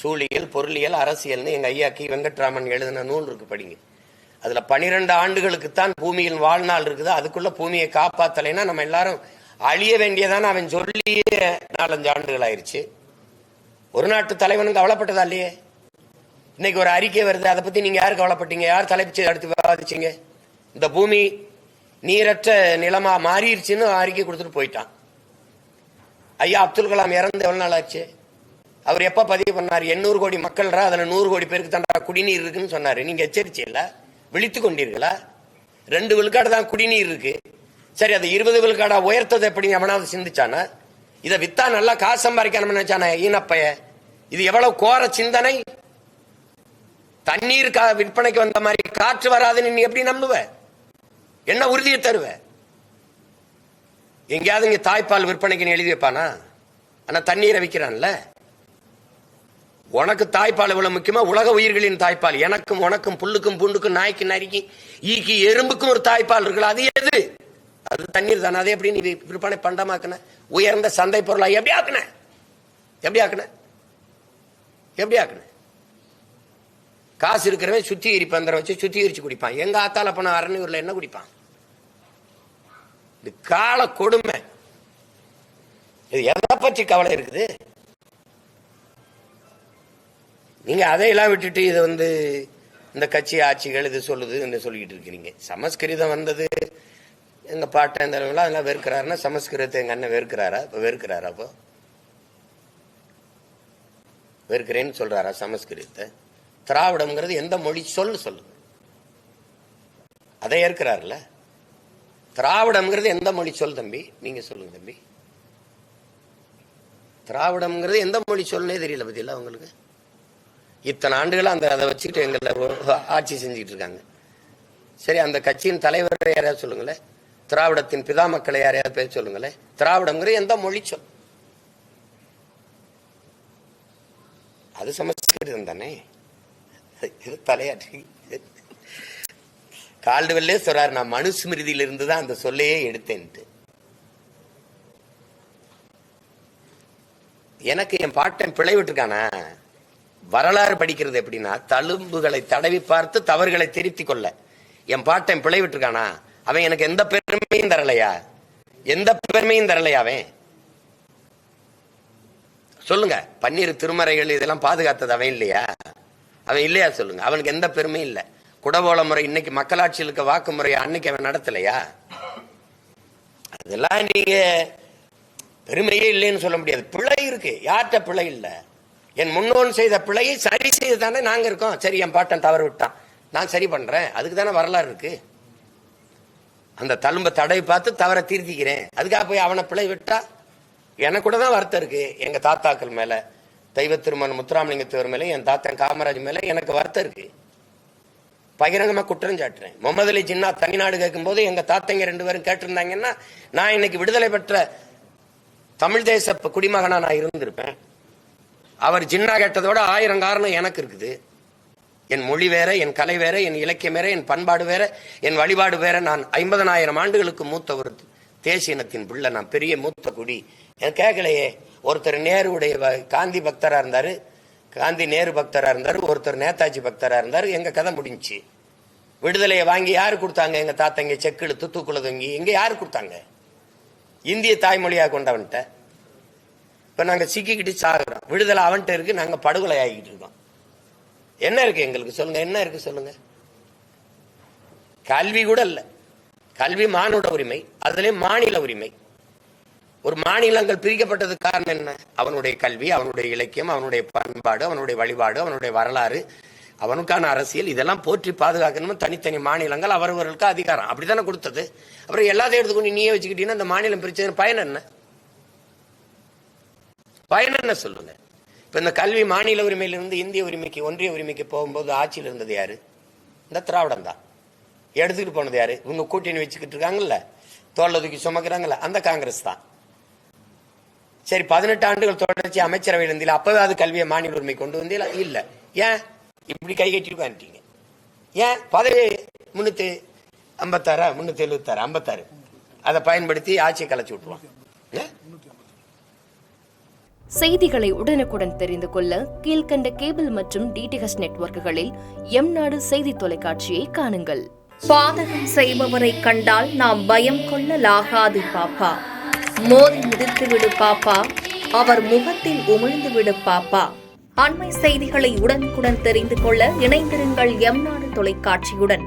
சூழியல், பொருளியல், அரசியல்னு எங்க ஐயா கி வெங்கட்ராமன் எழுதின நூல் இருக்கு, படிங்க. அதுல 12 ஆண்டுகளுக்குத்தான் பூமியின் வாழ்நாள் இருக்குது. அதுக்குள்ள பூமியை காப்பாத்தலைன்னா நம்ம எல்லாரும் அழிய வேண்டியதான அவன் சொல்லியே 4-5 ஆண்டுகள் ஆயிடுச்சு. ஒரு நாட்டு தலைவனுக்கு கவலைப்பட்டதா இல்லையே? இன்னைக்கு ஒரு அறிக்கை வருது, அதை பத்தி நீங்க யாரு கவலைப்பட்டீங்க? யார் தலைப்பு அடுத்து விவாதிச்சீங்க? இந்த பூமி நீரற்ற நிலமா மாறிடுச்சுன்னு அறிக்கை கொடுத்துட்டு போயிட்டான். ஐயா அப்துல் கலாம் இறந்து எவ்வளவு நாள் ஆச்சு? அவர் எப்ப பதிவு பண்ணார்? 800 கோடி மக்கள், அதுல 100 கோடி பேருக்கு தாண்டா குடிநீர் இருக்குன்னு சொன்னாரு. நீங்க எச்சரிச்சை இல்ல, விழித்து கொண்டீர்களா? 2 விழுக்காடு தான் குடிநீர் இருக்கு. சரி, அது 20 விழுக்காடா உயர்த்தது எப்படி எவனாவது சிந்திச்சானா? இதை வித்தா நல்லா காசு சம்பாதிக்கணும்னு நினைச்சானா ஈனப்பைய? இது எவ்வளவு கோர சிந்தனை! தண்ணீர் விற்பனைக்கு வந்த மாதிரி காற்று வராதுன்னு நீ எப்படி நம்புவ? என்ன உறுதியை தருவ? எங்கேயாவது இங்க தாய்ப்பால் விற்பனைக்கு எழுதி வைப்பானா? ஆனா தண்ணீரை விற்கிறான்ல. உனக்கு தாய்ப்பால் இவ்வளவு முக்கியமா? உலக உயிர்களின் தாய்ப்பால், எனக்கும் உனக்கும் புல்லுக்கும் பூண்டுக்கும் நாய்க்கு நரிக்கு ஈக்கி எறும்புக்கும் ஒரு தாய்ப்பால் இருக்குல்ல, அது எது? அது தண்ணீர் தானே. அதை எப்படி நீ விற்பனை பண்டமாக்குன? உயர்ந்த சந்தை பொருளா எப்படி ஆக்குன? எப்படி ஆக்குன? எப்படி ஆக்குன? காசு இருக்கிறவன் சுத்திகரிப்பு பந்தரம் வச்சு சுத்திகரிச்சு குடிப்பான். எங்க ஆத்தால போன அரணியூர்ல என்ன குடிப்பான்? இது கால கொடுமை. இது எதை பற்றி கவலை இருக்குது? நீங்க அதையெல்லாம் விட்டுட்டு இதை இந்த கட்சி ஆட்சிகள் இது சொல்லுது சொல்லிக்கிட்டு இருக்கிறீங்க. சமஸ்கிருதம் வந்தது எங்க பாட்டன் இந்த அதெல்லாம் வெறுக்கிறாருன்னா சமஸ்கிருதத்தை எங்க அண்ணன் வெறுக்கிறாரா? இப்ப வெறுக்கிறாரா? அப்போ வெறுக்கிறேன்னு சொல்றாரா சமஸ்கிருதத்தை? திராவிடம்ங்கிறது எந்த மொழி சொல்லுங்க, அதை ஏற்கிறாருல. திராவிடம்ங்கிறது எந்த மொழி சொல் தம்பி? நீங்க சொல்லுங்க தம்பி. திராவிடம்ங்கிறது எந்த மொழி சொல்லே தெரியல பத்தியில உங்களுக்கு. இத்தனை ஆண்டுகள் அதை வச்சுக்கிட்டு எங்களை ஆட்சி செஞ்சுட்டு இருக்காங்க. சரி, அந்த கட்சியின் தலைவர் யாரையாவது சொல்லுங்களேன். திராவிடத்தின் பிதா மக்களை யாரையாவது பேர் சொல்லுங்களேன். திராவிடம்ங்கிற எந்த மொழி சொல்? அது சமஸ்கிருதம் தானே. இது தலையாற்றி கால்டுவெல்லே சொல்றாரு, நான் மனுஸ்மிருதியில இருந்துதான் அந்த சொல்லையே எடுத்தேன்ட்டு. எனக்கு என் பாட்டன் பிழை விட்டுருக்கானா? வரலாறு படிக்கிறது எப்படின்னா, தழும்புகளை தடவி பார்த்து தவறுகளை திருத்திக் கொள்ள. என் பாட்டன் பிழை விட்டுருக்கானா? அவன் எனக்கு எந்த பெருமையும் தரலையா? எந்த பெருமையும் தரலையா அவன்? சொல்லுங்க. பன்னீர் திருமறைகள் இதெல்லாம் பாதுகாத்தது அவன் இல்லையா? அவன் இல்லையா? சொல்லுங்க. அவனுக்கு எந்த பெருமையும் இல்லை. குடவோல முறை இன்னைக்கு மக்களாட்சியில் இருக்க வாக்கு முறையை அன்னைக்கு அவன் நடத்தலையா? அதெல்லாம் நீங்க பெருமையே இல்லைன்னு சொல்ல முடியாது. பிழை இருக்கு. யார்கிட்ட பிழை இல்லை? என் முன்னோன் செய்த பிழையை சரி செய்து தானே நாங்க இருக்கோம். சரி, என் பாட்டன் தவறு விட்டான், நான் சரி பண்றேன். அதுக்கு தானே வரலாறு இருக்கு. அந்த தழும்ப தடவை பார்த்து தவறை திருத்திக்கிறேன். அதுக்காக போய் அவனை பிழை விட்டா எனக்கு கூட தான் வருத்தம் இருக்கு. எங்க தாத்தாக்கள் மேல, தெய்வ திருமண முத்துராமலிங்கத்தவர் மேல, என் தாத்தன் காமராஜ் மேல எனக்கு வருத்தம் இருக்கு. பகிரங்கமா குற்றம் சாட்டுறேன். முகமது அலி ஜின்னா தனிநாடு கேட்கும் போது எங்க தாத்தங்க 2 பேரும் கேட்டிருந்தாங்கன்னா நான் இன்னைக்கு விடுதலை பெற்ற தமிழ் தேச குடிமகனா நான் இருந்திருப்பேன். அவர் ஜின்னா கேட்டதோட 1000 காரணம் எனக்கு இருக்குது. என் மொழி வேற, என் கலை வேற, என் இலக்கியம் வேற, என் பண்பாடு வேற, என் வழிபாடு வேற. நான் 50,000 ஆண்டுகளுக்கு மூத்த ஒரு தேசிய இனத்தின் பிள்ளை. நான் பெரிய மூத்த குடி. எனக்கு கேட்கலையே. ஒருத்தர் நேருடைய காந்தி பக்தரா இருந்தாரு, காந்தி நேரு பக்தரா இருந்தாரு, ஒருத்தர் நேதாஜி பக்தரா இருந்தாரு. எங்க கதை முடிஞ்சு. விடுதலையை வாங்கி யாரு கொடுத்தாங்க? எங்க தாத்தங்க செக்கு இழுத்து தூக்குல தொங்கி. எங்க யாரு கொடுத்தாங்க? இந்திய தாய்மொழியா கொண்டவன்ட்ட. இப்ப நாங்க சிக்கிக்கிட்டு சாகுறோம். விடுதலை அவன்கிட்ட இருக்கு, நாங்க படுகொலை ஆகிட்டு இருக்கோம். என்ன இருக்கு எங்களுக்கு? சொல்லுங்க, என்ன இருக்கு சொல்லுங்க? கல்வி கூட இல்ல. கல்வி மானுட உரிமை, அதுல மாநில உரிமை. ஒரு மாநிலங்கள் பிரிக்கப்பட்டதுக்கு காரணம் என்ன? அவனுடைய கல்வி, அவனுடைய இலக்கியம், அவனுடைய பண்பாடு, அவனுடைய வழிபாடு, அவனுடைய வரலாறு, அவனுக்கான அரசியல், இதெல்லாம் போற்றி பாதுகாக்கணும். தனித்தனி மாநிலங்கள் அவரவர்களுக்கு அதிகாரம் அப்படித்தானே கொடுத்தது. அப்புறம் எல்லாத்தையும் எடுத்துக்கொண்டு நீயே வச்சுக்கிட்டீங்கன்னா இந்த மாநிலம் பிரிச்சது பயன் என்ன? பயன் என்ன சொல்லுங்க? இப்ப இந்த கல்வி மாநில உரிமையிலிருந்து இந்திய உரிமைக்கு, ஒன்றிய உரிமைக்கு போகும்போது ஆட்சியில் இருந்தது யாரு? இந்த திராவிடம் தான். எடுத்துக்கிட்டு போனது யாரு? இவங்க கூட்டணி வச்சுக்கிட்டு இருக்காங்கல்ல, தோல்ல தூக்கி சுமக்கிறாங்கல்ல, அந்த காங்கிரஸ் தான். சரி, 18 ஆண்டுகள் தொடர்ச்சி அமைச்சரவையில் இருந்தீங்க. அப்பவே அது கல்வியை மாநில உரிமை கொண்டு வந்தீங்களா? இல்ல. ஏன் இப்படி கை கட்டி உட்காந்துட்டீங்க? ஏன் பதவி 356 376 56 அதை பயன்படுத்தி ஆட்சியை கலைச்சு விட்டுருவான். செய்திகளை உடனுக்குடன் தெரிந்து கொள்ள கீழ்கண்ட கேபிள் மற்றும் டிடிஎச் நெட்வொர்க்குகளில் எம்நாடு செய்தி தொலைக்காட்சியை காணுங்கள். பாதகம் செய்பவரை கண்டால் நாம் பயம் கொள்ளலாகாது பாப்பா. மோதி மிதித்துவிடு பாப்பா, அவர் முகத்தில் உமிழ்ந்துவிடு பாப்பா. அண்மை செய்திகளை உடனுக்குடன் தெரிந்து கொள்ள இணைந்திருங்கள் எம்நாடு தொலைக்காட்சியுடன்.